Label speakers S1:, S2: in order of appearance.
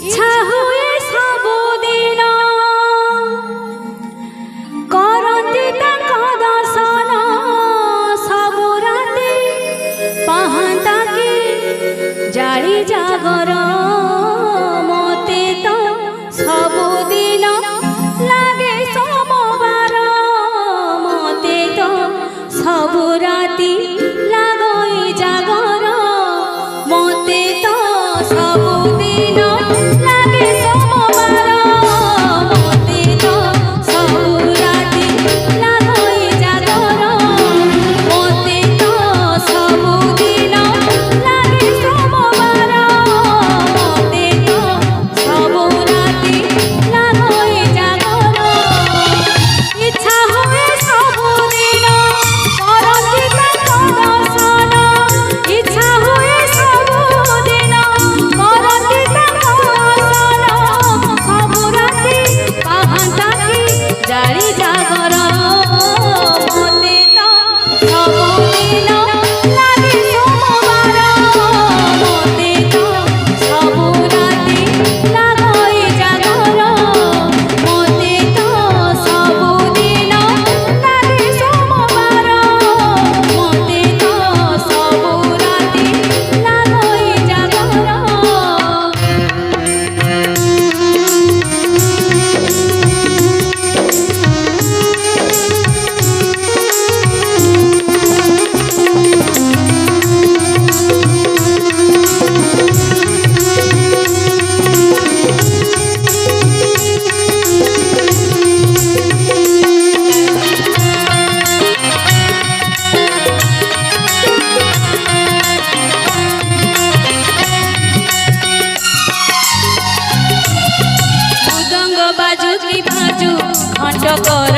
S1: ইচ্ছা হুয়ে সবুদিন করন্তি তাঙ্ক দর্শন সবু রাতি পাহান্তাকে জালি জাগর মতে তো সবুদিন লাগে সোমবার মতে তো সবু রাতি লাগই জাগর মতে তো সবুদিন লাগে সোমবার মতে তো সবু রাতি লাগই জাগর মতে তো সবুদিন লাগে সোমবার মতে তো সবু রাতি লাগই জাগর ইচ্ছা হুয়ে সবুদিন করন্তি তাঙ্ক দর্শন ইচ্ছা হুয়ে সবুদিন করন্তি তাঙ্ক দর্শন সবু রাতি পাহান্তাকে জালি জাগর মতে তো সবুদিন লাগে সোমবার মতে তো সবু রাতি লাগই জাগর মতে তো সবুদিন লাগে সোমবার মতে তো সবু রাতি লাগই জাগর। মৃদঙ্গ বাজু কি বাজু খণ্ড কর